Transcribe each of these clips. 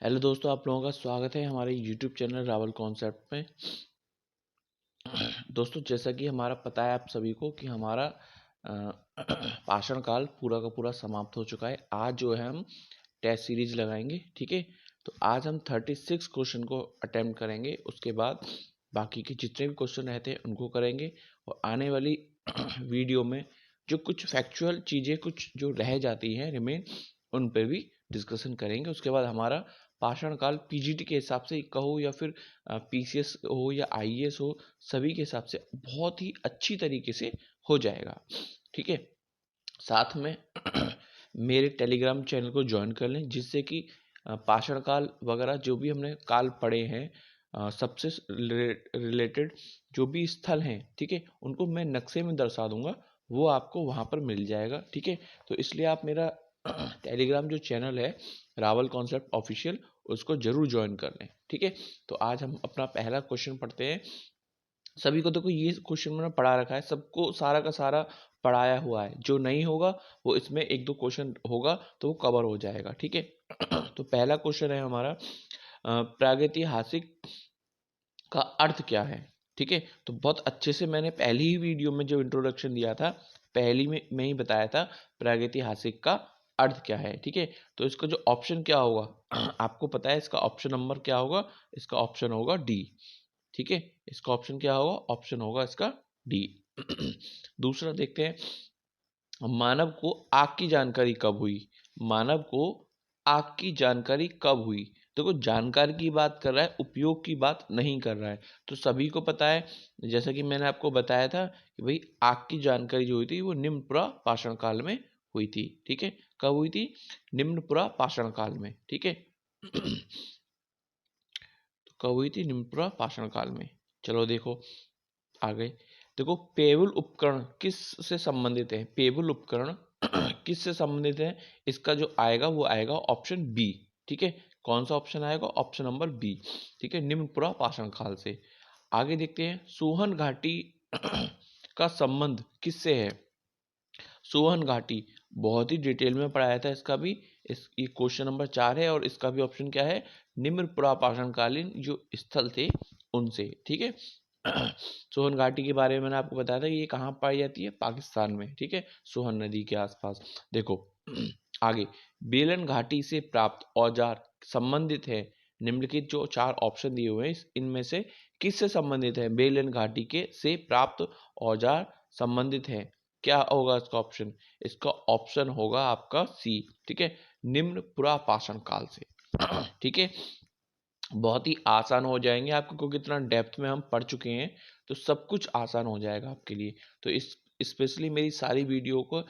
Hello दोस्तों, आप लोगों का स्वागत है हमारे यूट्यूब चैनल रावल कॉन्सेप्ट में। दोस्तों, जैसा कि हमारा पता है आप सभी को कि हमारा भाषण काल पूरा का पूरा समाप्त हो चुका है। आज जो है हम टेस्ट सीरीज लगाएंगे, ठीक है। तो आज हम 36 क्वेश्चन को अटेम्प्ट करेंगे, उसके बाद बाकी के जितने भी क्वेश्चन रहते हैं उनको करेंगे। और आने वाली वीडियो में जो कुछ फैक्चुअल चीज़ें कुछ जो रह जाती हैं रिमेन, उन पर भी डिस्कशन करेंगे। उसके बाद हमारा भाषण काल पीजीटी के हिसाब से कहो या फिर पीसीएस हो या आईएएस हो, सभी के हिसाब से बहुत ही अच्छी तरीके से हो जाएगा, ठीक है। साथ में मेरे टेलीग्राम चैनल को ज्वाइन कर लें, जिससे कि भाषण काल वगैरह जो भी हमने काल पढ़े हैं, सबसे रिलेटेड जो भी स्थल हैं, ठीक है, उनको मैं नक्शे में दर्शा दूंगा, वो आपको वहाँ पर मिल जाएगा, ठीक है। तो इसलिए आप मेरा टेलीग्राम जो चैनल है रावल कॉन्सेप्ट ऑफिशियल, उसको जरूर ज्वाइन कर लें, ठीक है। तो आज हम अपना पहला क्वेश्चन पढ़ते हैं। सभी को देखो ये क्वेश्चन मैंने पढ़ा रखा है, सबको सारा का सारा पढ़ाया हुआ है। जो नहीं होगा वो इसमें एक दो क्वेश्चन होगा तो वो कवर हो जाएगा, ठीक है। तो पहला क्वेश्चन है हमारा, प्रागैतिहासिक का अर्थ क्या है, ठीक है। तो बहुत अच्छे से मैंने पहली ही वीडियो में जो इंट्रोडक्शन दिया था, पहली में ही बताया था प्रागैतिहासिक का अर्थ क्या है, ठीक है। तो इसका जो ऑप्शन क्या होगा आपको पता है, इसका ऑप्शन नंबर क्या होगा? इसका ऑप्शन होगा डी, ठीक है। इसका ऑप्शन क्या होगा? ऑप्शन होगा इसका डी। दूसरा देखते हैं, मानव को आग की जानकारी कब हुई? मानव को आग की जानकारी कब हुई? देखो, जानकारी की बात कर रहा है, उपयोग की बात नहीं कर रहा है। तो सभी को पता है, जैसा कि मैंने आपको बताया था कि भाई आग की जानकारी जो हुई थी वो निम्नपुरा पाषाण काल में हुई थी, ठीक है। कब हुई थी? निम्नपुरा पाषाण काल में, ठीक है। तो कब हुई थी? निम्नपुरा पाषाण काल में। चलो देखो आगे। देखो, पेबल उपकरण किस से संबंधित है? पेबल उपकरण किस से संबंधित है? इसका जो आएगा वो आएगा ऑप्शन बी, ठीक है। कौन सा ऑप्शन आएगा? ऑप्शन नंबर बी, ठीक है, निम्नपुरा पाषाण काल से। आगे देखते हैं, सोहन घाटी का संबंध किससे है? सोहन घाटी बहुत ही डिटेल में पढ़ाया था इसका भी। इस ये क्वेश्चन नंबर 4 है और इसका भी ऑप्शन क्या है? निम्न पुरापाषाण कालीन जो स्थल थे उनसे, ठीक है। सोहन घाटी के बारे में मैंने आपको बताया था, ये कहाँ पाई जाती है? पाकिस्तान में, ठीक है, सोहन नदी के आसपास। देखो आगे, बेलन घाटी से प्राप्त औजार संबंधित है, निम्नलिखित जो 4 ऑप्शन दिए हुए हैं इनमें से किससे संबंधित है? बेलन घाटी के से प्राप्त औजार संबंधित है। क्या होगा इसका ऑप्शन? इसका ऑप्शन होगा आपका सी, ठीक है, निम्न पुरापाषाण काल से। ठीक है, बहुत ही आसान हो जाएंगे आपको, क्योंकि इतना डेप्थ में हम पढ़ चुके हैं, तो सब कुछ आसान हो जाएगा आपके लिए। तो इस स्पेशली मेरी सारी वीडियो को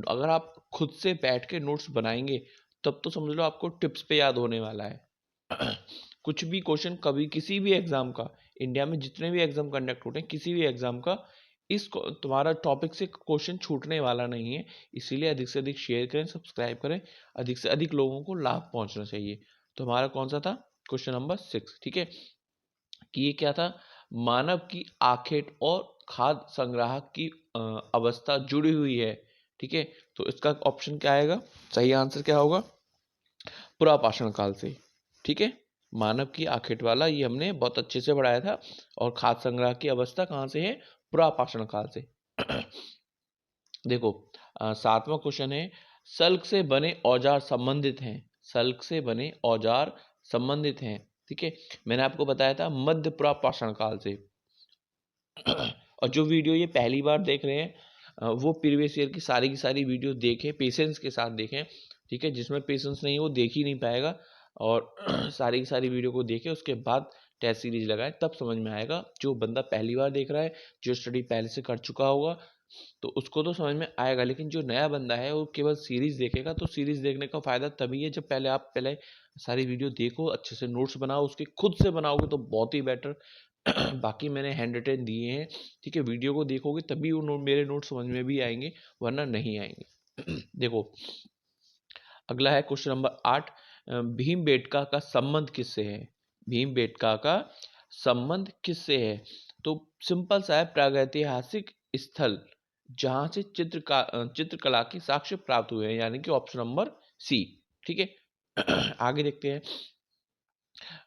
अगर आप खुद से बैठ के नोट्स बनाएंगे, तब तो समझ लो आपको टिप्स पे याद होने वाला है। कुछ भी क्वेश्चन कभी किसी भी एग्जाम का, इंडिया में जितने भी एग्जाम कंडक्ट होते हैं, किसी भी एग्जाम का तुम्हारा टॉपिक से क्वेश्चन छूटने वाला नहीं है। इसीलिए अधिक से अधिक शेयर करें, सब्सक्राइब करें, अधिक से अधिक लोगों को लाभ पहुंचना चाहिए। तो हमारा कौन सा था? क्वेश्चन नंबर 6, ठीक है। कि ये क्या था? मानव की आखेट और खाद्य संग्राहक की अवस्था जुड़ी हुई है, ठीक है। तो इसका ऑप्शन क्या आएगा? सही आंसर क्या होगा? पुरापाषाण काल से, ठीक है। मानव की आखेट वाला ये हमने बहुत अच्छे से पढ़ाया था। और खाद्य संग्रह की अवस्था कहाँ से है? पुरापाषाण काल से। देखो, 7वां क्वेश्चन है, सल्क से बने औजार संबंधित हैं। सल्क से बने औजार संबंधित हैं, ठीक है। मैंने आपको बताया था मध्य पुरापाषाण काल से। और जो वीडियो ये पहली बार देख रहे हैं, वो प्रीवियस ईयर की सारी वीडियो देखें, पेशेंस के साथ देखें, ठीक है। जिसमें पेशेंस नहीं है वो देख ही नहीं पाएगा। और सारी की सारी वीडियो को देखें, उसके बाद टेस्ट सीरीज लगाएं, तब समझ में आएगा। जो बंदा पहली बार देख रहा है, जो स्टडी पहले से कर चुका होगा, तो उसको तो समझ में आएगा। लेकिन जो नया बंदा है वो केवल सीरीज देखेगा, तो सीरीज देखने का फायदा तभी है जब पहले सारी वीडियो देखो, अच्छे से नोट्स बनाओ, उसके खुद से बनाओगे तो बहुत ही बेटर। बाकी मैंने हैंड रिटन दिए हैं, ठीक है। वीडियो को देखोगे तभी वो मेरे नोट समझ में भी आएंगे, वरना नहीं आएंगे। देखो, अगला है क्वेश्चन नंबर 8, भीमबेटका का संबंध किससे है? भीमबेटका का संबंध किससे है? तो सिंपल सा है, प्रागैतिहासिक स्थल जहां से चित्रकला के साक्ष्य प्राप्त हुए हैं, यानी कि ऑप्शन नंबर सी, ठीक है। आगे देखते हैं।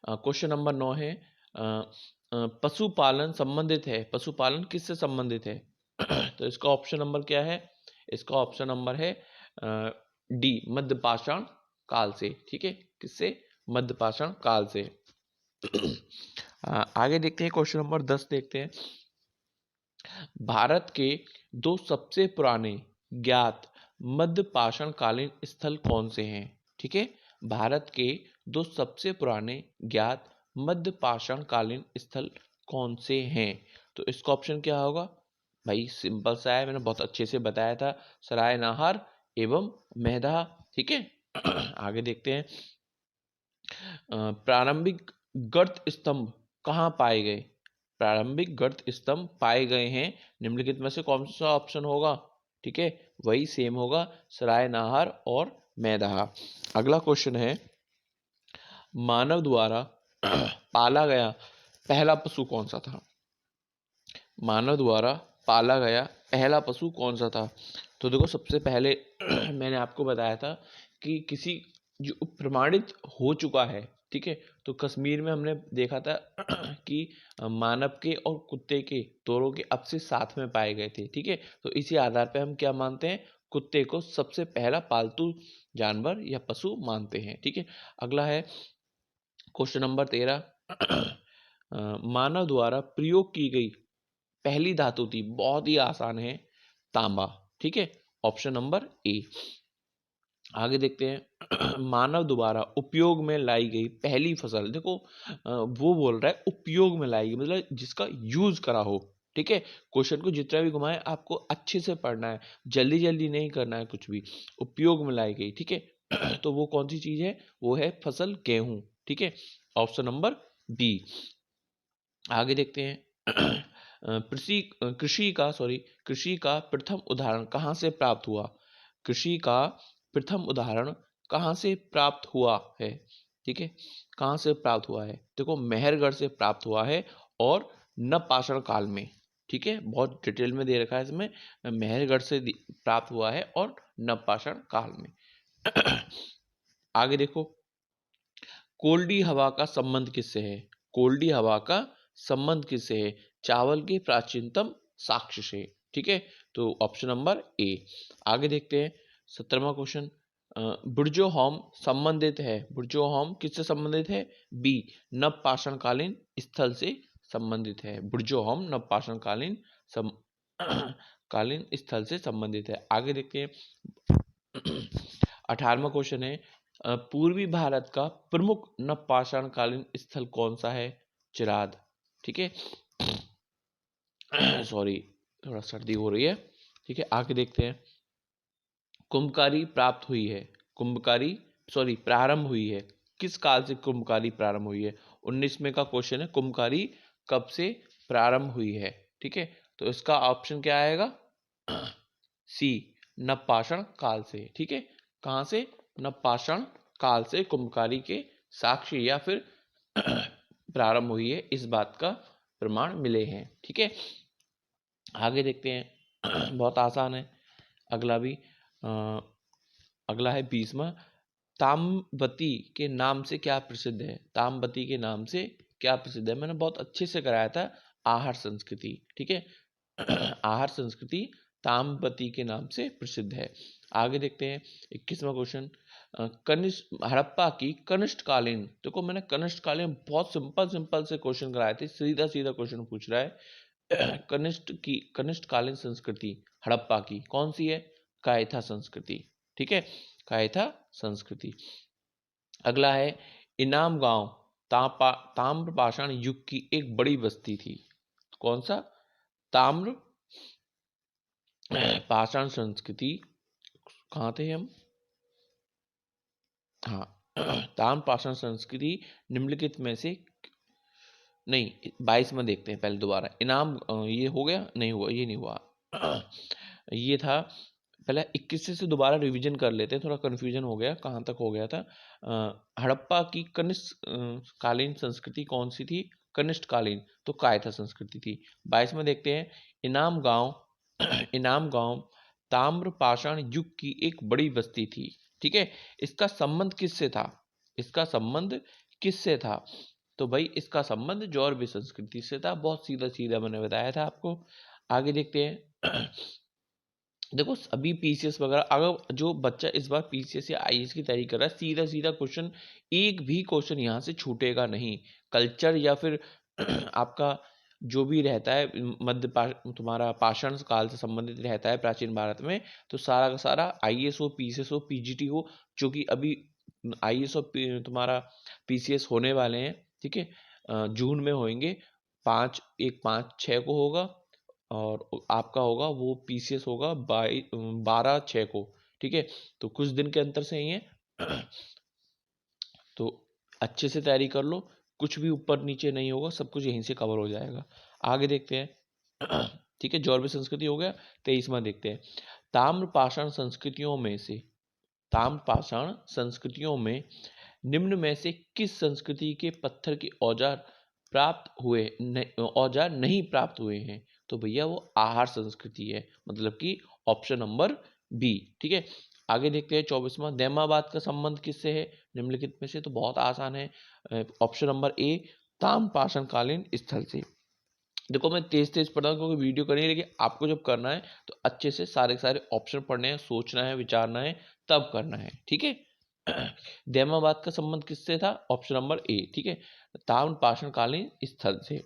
क्वेश्चन नंबर 9 है पशुपालन संबंधित है, पशुपालन किससे संबंधित है? तो इसका ऑप्शन नंबर क्या है? इसका ऑप्शन नंबर है डी, मध्यपाषाण काल से। ठीक है, किससे? मध्यपाषाण काल से। आगे देखते हैं, क्वेश्चन नंबर 10 देखते हैं। भारत के दो सबसे पुराने ज्ञात मध्यपाषाण कालीन स्थल कौन से हैं? ठीक है, भारत के दो सबसे पुराने ज्ञात मध्यपाषाण कालीन स्थल कौन से हैं? तो इसका ऑप्शन क्या होगा भाई? सिंपल सा है, मैंने बहुत अच्छे से बताया था, सराय नाहर एवं मेहदा। ठीक है। आगे देखते हैं। प्रारंभिक गर्त स्तंभ कहाँ पाए गए? प्रारंभिक गर्त स्तंभ पाए गए हैं निम्नलिखित में से कौन सा ऑप्शन होगा? ठीक है, वही सेम होगा, सराय नाहर और मैदाहा। अगला क्वेश्चन है, मानव द्वारा पाला गया पहला पशु कौन सा था? मानव द्वारा पाला गया पहला पशु कौन सा था? तो देखो, सबसे पहले मैंने आपको बताया था कि किसी जो प्रमाणित हो चुका है, ठीक है, तो कश्मीर में हमने देखा था कि मानव के और कुत्ते के दोनों के अपशिष्ट साथ में पाए गए थे। ठीक है, तो इसी आधार पे हम क्या मानते हैं? कुत्ते को सबसे पहला पालतू जानवर या पशु मानते हैं। ठीक है। अगला है क्वेश्चन नंबर 13। मानव द्वारा प्रयोग की गई पहली धातु थी, बहुत ही आसान है, तांबा। ठीक है, ऑप्शन नंबर ए। आगे देखते हैं। मानव द्वारा उपयोग में लाई गई पहली फसल, देखो वो बोल रहा है उपयोग में लाई गई, मतलब जिसका यूज करा हो। ठीक है, क्वेश्चन को जितना भी घुमाए आपको अच्छे से पढ़ना है, जल्दी जल्दी नहीं करना है कुछ भी। उपयोग में लाई गई, ठीक है। तो वो कौन सी चीज है? वो है फसल गेहूं। ठीक है, ऑप्शन नंबर बी। आगे देखते हैं। कृषि का प्रथम उदाहरण कहाँ से प्राप्त हुआ? कृषि का प्रथम उदाहरण कहाँ से प्राप्त हुआ है? ठीक है, कहाँ से प्राप्त हुआ है? देखो, मेहरगढ़ से प्राप्त हुआ है और नवपाषाण काल में। ठीक है, बहुत डिटेल में दे रखा है इसमें, मेहरगढ़ से प्राप्त हुआ है और नवपाषाण काल में। आगे देखो, कोल्डी हवा का संबंध किससे है? कोल्डी हवा का संबंध किससे है? चावल के प्राचीनतम साक्ष्य से। ठीक है, तो ऑप्शन नंबर ए। आगे देखते हैं 17वां क्वेश्चन। बुर्जोहोम संबंधित है, बुर्जोहोम किससे संबंधित है? बी, नवपाषाण कालीन स्थल से संबंधित है। बुर्जोहोम नवपाषाण कालीन कालीन स्थल से संबंधित है। आगे देखते हैं। 18वां क्वेश्चन है, पूर्वी भारत का प्रमुख नवपाषाण कालीन स्थल कौन सा है? चिराद। ठीक है। सॉरी, थोड़ा सर्दी हो रही है। ठीक है, आगे देखते हैं। कुंभकारी प्राप्त हुई है, कुंभकारी सॉरी प्रारंभ हुई है, किस काल से कुंभकारी प्रारंभ हुई है? 19वें का क्वेश्चन है, कुंभकारी कब से प्रारंभ हुई है? ठीक है, तो इसका ऑप्शन क्या आएगा? सी, नवपाषाण काल से। ठीक है, कहां से? नवपाषाण काल से कुंभकारी के साक्ष्य या फिर प्रारंभ हुई है, इस बात का प्रमाण मिले हैं। ठीक है, आगे देखते हैं। बहुत आसान है अगला भी। अगला है 20वां। ताम्रवती के नाम से क्या प्रसिद्ध है? ताम्रवती के नाम से क्या प्रसिद्ध है? मैंने बहुत अच्छे से कराया था, आहार संस्कृति। ठीक है, आहार संस्कृति ताम्रवती के नाम से प्रसिद्ध है। आगे देखते हैं 21वां क्वेश्चन। कनिष्ठ हड़प्पा की कनिष्ठकालीन, देखो मैंने कनिष्ठकालीन बहुत सिंपल सिंपल से क्वेश्चन कराए थे, सीधा सीधा क्वेश्चन पूछ रहा है। कनिष्ठकालीन संस्कृति हड़प्पा की कौन सी है? कायथा संस्कृति। ठीक है, कायथा संस्कृति। अगला है, इनाम गांव ताम्रपाषाण युग की एक बड़ी बस्ती थी, कौन सा? ताम्र पाषाण संस्कृति, कहाँ थे हम? हाँ, ताम्र पाषाण संस्कृति निम्नलिखित में से नहीं, 22 में देखते हैं पहले दोबारा। इनाम ये हो गया? नहीं हुआ, ये नहीं हुआ। ये था पहले 21 से दोबारा रिवीजन कर लेते हैं, थोड़ा कंफ्यूजन हो गया, कहाँ तक हो गया था। हड़प्पा की कनिष्ठ कालीन संस्कृति कौन सी थी? कनिष्ठ कालीन, तो कायथा संस्कृति थी। 22 में देखते हैं, इनाम गांव इनाम गांव ताम्र पाषाण युग की एक बड़ी बस्ती थी। ठीक है, इसका संबंध किससे था? इसका संबंध किससे था? तो भाई इसका संबंध जॉर्वे संस्कृति से था। बहुत सीधा सीधा मैंने बताया था आपको। आगे देखते हैं। देखो अभी पीसीएस वगैरह, अगर जो बच्चा इस बार पीसीएस या आईएएस की तैयारी कर रहा है, सीधा सीधा क्वेश्चन, एक भी क्वेश्चन यहाँ से छूटेगा नहीं। कल्चर या फिर आपका जो भी रहता है तुम्हारा पाषाण काल से संबंधित रहता है प्राचीन भारत में, तो सारा का सारा आईएएस हो, पीसीएस हो, पीजीटी हो, जो कि अभी आईएएस और तुम्हारा पीसीएस होने वाले हैं, ठीक है, जून में होंगे। 5/1/5/6 को होगा, और आपका होगा वो पीसीएस होगा 12/6 को, ठीक है। तो कुछ दिन के अंतर से ही है। तो अच्छे से तैयारी कर लो, कुछ भी ऊपर नीचे नहीं होगा, सब कुछ यहीं से कवर हो जाएगा। आगे देखते हैं। ठीक है, जॉर्वे संस्कृति हो गया। 23वां देखते हैं। ताम्र पाषाण संस्कृतियों में से, ताम्र पाषाण संस्कृतियों में निम्न में से किस संस्कृति के पत्थर के औजार नहीं प्राप्त हुए हैं? तो भैया वो आहार संस्कृति है, मतलब कि ऑप्शन नंबर बी, ठीक है। आगे देखते हैं 24वां। दैमाबाद का संबंध किससे है निम्नलिखित में से? तो बहुत आसान है, ऑप्शन नंबर ए, ताम्रपाषाण कालीन स्थल से। देखो मैं तेज तेज पढ़ रहा हूँ क्योंकि वीडियो करनी है, लेकिन आपको जब करना है तो अच्छे से सारे सारे ऑप्शन पढ़ने हैं, सोचना है, विचारना है, तब करना है, ठीक है। दैमाबाद का संबंध किससे था? ऑप्शन नंबर ए, ठीक है, ताम्रपाषाण कालीन स्थल से।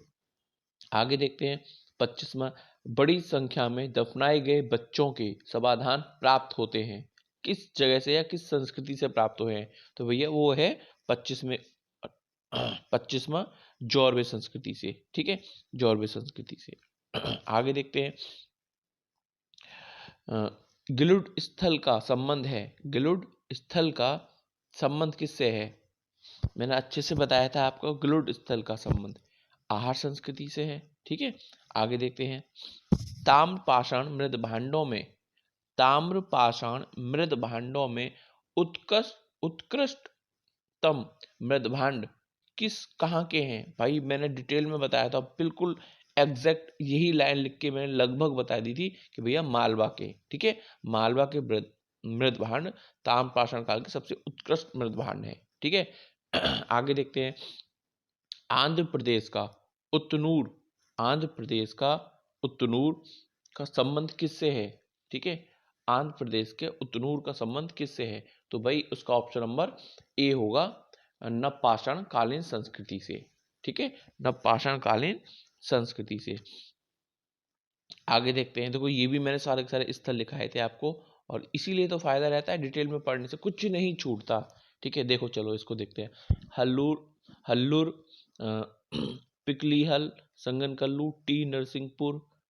आगे देखते हैं 25वां। बड़ी संख्या में दफनाए गए बच्चों के समाधान प्राप्त होते हैं किस जगह से या किस संस्कृति से प्राप्त हुए हैं? तो भैया वो है 25वें 25वां जॉर्वे संस्कृति से, ठीक है, जॉर्वे संस्कृति से। आगे देखते हैं गिलुड स्थल का संबंध है, गिलुड स्थल का संबंध किससे है? मैंने अच्छे से बताया था आपको, गिलुड स्थल का संबंध आहार संस्कृति से है, ठीक है। आगे देखते हैं ताम्र पाषाण मृद भांडों में, ताम्र पाषाण मृद भांडों में उत्कृष्टतम मृद भांड किस कहाँ के हैं? भाई मैंने डिटेल में बताया था, बिल्कुल एग्जैक्ट यही लाइन लिख के मैंने लगभग बता दी थी कि भैया मालवा के, ठीक है, मालवा के मृद भांड ताम्र पाषाण काल के सबसे उत्कृष्ट मृद भांड है, ठीक है। आगे देखते हैं आंध्र प्रदेश का उतनूर, आंध्र प्रदेश का उतनूर का संबंध किससे है? ठीक है, आंध्र प्रदेश के उतनूर का संबंध किससे है? तो भाई उसका ऑप्शन नंबर ए होगा, नवपाषाण कालीन संस्कृति से, ठीक है, नवपाषाण कालीन संस्कृति से। आगे देखते हैं, देखो ये भी मैंने सारे के सारे स्थल लिखाए थे आपको, और इसीलिए तो फायदा रहता है डिटेल में पढ़ने से, कुछ नहीं छूटता, ठीक है। देखो चलो इसको देखते हैं। हल्लूर पिकलीहल, संगनकल्लू, टी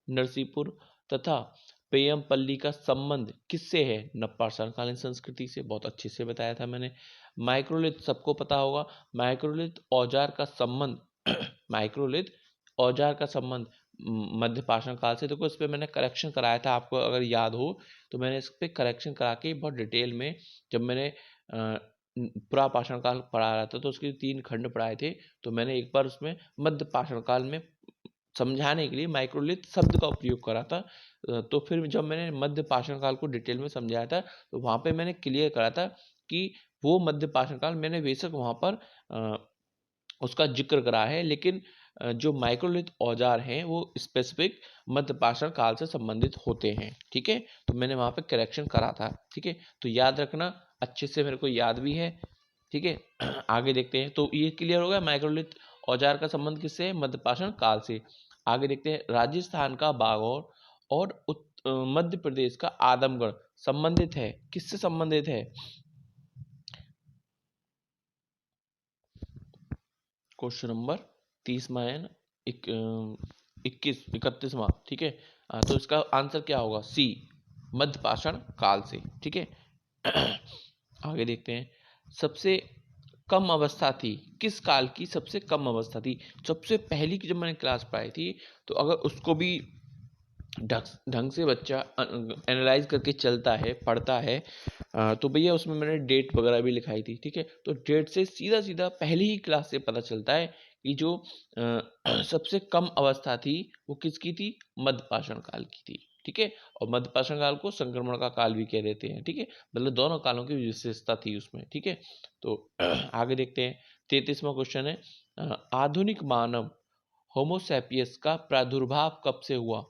नरसिंहपुर तथा पेयमपल्ली का संबंध किससे है? नवपाषाण कालीन संस्कृति से। बहुत अच्छे से बताया था मैंने। माइक्रोलिथ सबको पता होगा, माइक्रोलिथ औजार का संबंध माइक्रोलिथ औजार का संबंध मध्य पाषाण काल से। देखो इस पे मैंने करेक्शन कराया था, आपको अगर याद हो तो मैंने इस पे करेक्शन करा के बहुत डिटेल में, जब मैंने पूरा पाषाण काल पढ़ा रहा था तो उसके 3 खंड पढ़ाए थे, तो मैंने एक बार उसमें मध्य पाषाण काल में समझाने के लिए माइक्रोलिथ शब्द का उपयोग करा था। तो फिर जब मैंने मध्य पाषाण काल को डिटेल में समझाया था, तो वहाँ पे मैंने क्लियर करा था कि वो मध्य पाषाण काल, मैंने बेशक वहाँ पर उसका जिक्र करा है, लेकिन जो माइक्रोलिथ औजार हैं वो स्पेसिफिक मध्य पाषाण काल से संबंधित होते हैं, ठीक है। तो मैंने वहाँ पे करेक्शन करा था, ठीक है, तो याद रखना, अच्छे से मेरे को याद भी है, ठीक है। आगे देखते हैं, तो ये क्लियर हो गया माइक्रोलिथ औजार का संबंध किससे है? मध्य पाषाण काल से। आगे देखते हैं राजस्थान का बागौर और मध्य प्रदेश का आदमगढ़ संबंधित है, किससे संबंधित है? क्वेश्चन नंबर 31वां, ठीक है। तो इसका आंसर क्या होगा? सी, मध्य पाषाण काल से, ठीक है। आगे देखते हैं सबसे कम अवस्था थी किस काल की? सबसे कम अवस्था थी सबसे पहली की, जब मैंने क्लास पढ़ाई थी, तो अगर उसको भी ढंग से बच्चा एनालाइज करके चलता है, पढ़ता है, तो भैया उसमें मैंने डेट वगैरह भी लिखाई थी, ठीक है। तो डेट से सीधा सीधा पहली ही क्लास से पता चलता है कि जो सबसे कम अवस्था थी वो किसकी थी? मध्य पाषाण काल की थी, ठीक है। और मध्यपाषाण काल को संक्रमण का काल भी कह देते हैं, ठीक है। मतलब दोनों कालों की विशेषता थी उसमें, ठीक है। तो आगे देखते हैं। 33वां क्वेश्चन है, आधुनिक मानव होमोसैपियंस का प्रादुर्भाव कब से हुआ?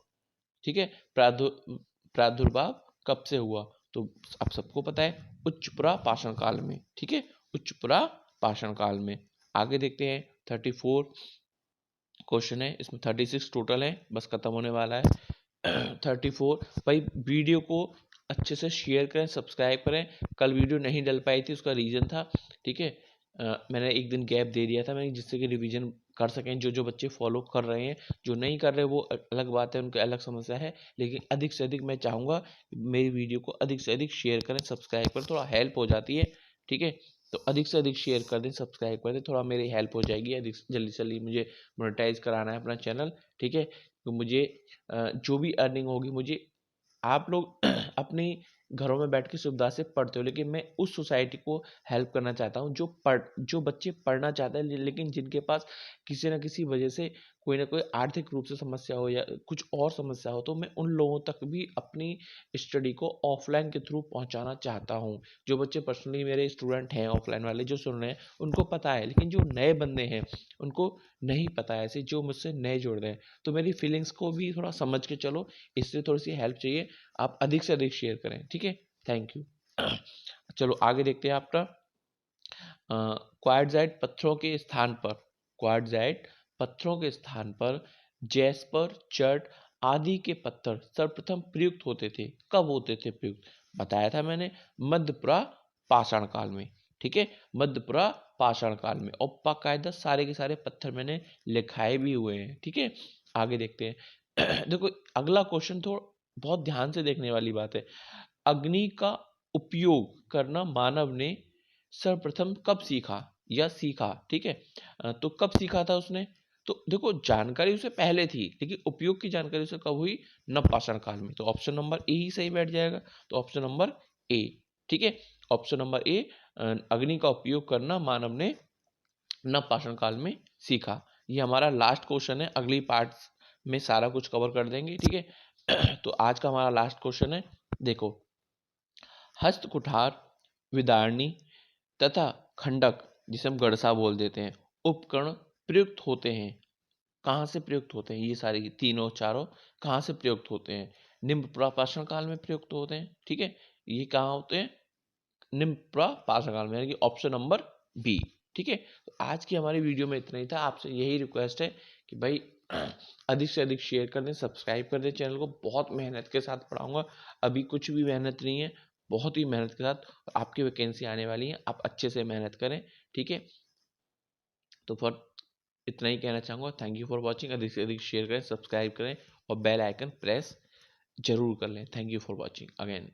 ठीक है। प्रादुर्भाव कब से हुआ? तो आप सबको पता है, उच्च पुरा पाषाण काल में, ठीक है, उच्च पुरा पाषाण काल में। आगे देखते हैं। 34 क्वेश्चन है, इसमें 36 टोटल है, बस खत्म होने वाला है। 34 भाई, वीडियो को अच्छे से शेयर करें, सब्सक्राइब करें। कल वीडियो नहीं डल पाई थी, उसका रीज़न था, ठीक है। मैंने एक दिन गैप दे दिया था मैंने, जिससे कि रिवीजन कर सकें जो जो बच्चे फॉलो कर रहे हैं। जो नहीं कर रहे वो अलग बात है, उनकी अलग समस्या है, लेकिन अधिक से अधिक मैं चाहूँगा मेरी वीडियो को अधिक से अधिक शेयर करें, सब्सक्राइब करें, थोड़ा हेल्प हो जाती है, ठीक है। तो अधिक से अधिक शेयर कर दें, सब्सक्राइब कर दें, थोड़ा मेरी हेल्प हो जाएगी। अधिक जल्दी से जल्दी मुझे मोनेटाइज कराना है अपना चैनल, ठीक है। तो मुझे जो भी अर्निंग होगी, मुझे आप लोग अपनी घरों में बैठ के सुविधा से पढ़ते हो, लेकिन मैं उस सोसाइटी को हेल्प करना चाहता हूँ जो बच्चे पढ़ना चाहते हैं, लेकिन जिनके पास किसी न किसी वजह से कोई ना कोई आर्थिक रूप से समस्या हो या कुछ और समस्या हो, तो मैं उन लोगों तक भी अपनी स्टडी को ऑफलाइन के थ्रू पहुंचाना चाहता हूँ। जो बच्चे पर्सनली मेरे स्टूडेंट हैं ऑफलाइन वाले जो सुन रहे हैं, उनको पता है, लेकिन जो नए बंदे हैं उनको नहीं पता है, ऐसे जो मुझसे नए जुड़ रहे हैं। तो मेरी फीलिंग्स को भी थोड़ा समझ के चलो, इससे थोड़ी सी हेल्प चाहिए, आप अधिक से अधिक शेयर करें, ठीक है। Thank you. चलो आगे देखते हैं। आपका क्वार्टजाइट पत्थरों के स्थान पर, क्वार्टजाइट पत्थरों के स्थान पर जैस्पर, चर्ट आदि के पत्थर सर्वप्रथम प्रयुक्त होते थे। कब होते थे प्रयुक्त? बताया था मैंने, मध्यपुरा पाषाण काल में, ठीक है, मध्यपुरा पाषाण काल में। और बाकायदा सारे के सारे पत्थर मैंने लिखाए भी हुए हैं, ठीक है। आगे देखते हैं। देखो अगला क्वेश्चन थोड़ा बहुत ध्यान से देखने वाली बात है। अग्नि का उपयोग करना मानव ने सर्वप्रथम कब सीखा या सीखा, ठीक है। तो कब सीखा था उसने? तो देखो जानकारी उसे पहले थी, लेकिन उपयोग की जानकारी उसे कब हुई? नवपाषाण काल में। तो ऑप्शन नंबर ए ही सही बैठ जाएगा। तो ऑप्शन नंबर ए, ठीक है। ऑप्शन नंबर ए, अग्नि का उपयोग करना मानव ने नवपाषाण काल में सीखा। ये हमारा लास्ट क्वेश्चन है, अगली पार्ट में सारा कुछ कवर कर देंगे, ठीक है। तो आज का हमारा लास्ट क्वेश्चन है, देखो, हस्त कुठार, विदारणी तथा खंडक, जिसे हम गड़सा बोल देते हैं, उपकरण प्रयुक्त होते हैं। कहाँ से प्रयुक्त होते हैं? ये सारे तीनों चारों कहाँ से प्रयुक्त होते हैं? निम्न प्रापाषाण काल में प्रयुक्त होते हैं, ठीक है। ये कहाँ होते हैं? निम्न प्रापाषाण काल में, यानी कि ऑप्शन नंबर बी, ठीक है। तो आज की हमारी वीडियो में इतना ही था। आपसे यही रिक्वेस्ट है कि भाई अधिक से अधिक शेयर कर दें, सब्सक्राइब कर दें चैनल को। बहुत मेहनत के साथ पढ़ाऊंगा, अभी कुछ भी मेहनत नहीं है, बहुत ही मेहनत के साथ आपकी वैकेंसी आने वाली है। आप अच्छे से मेहनत करें, ठीक है। तो फॉर इतना ही कहना चाहूँगा। Thank you for watching. अधिक से अधिक शेयर करें, सब्सक्राइब करें और बेल आइकन प्रेस जरूर कर लें। Thank you for watching again.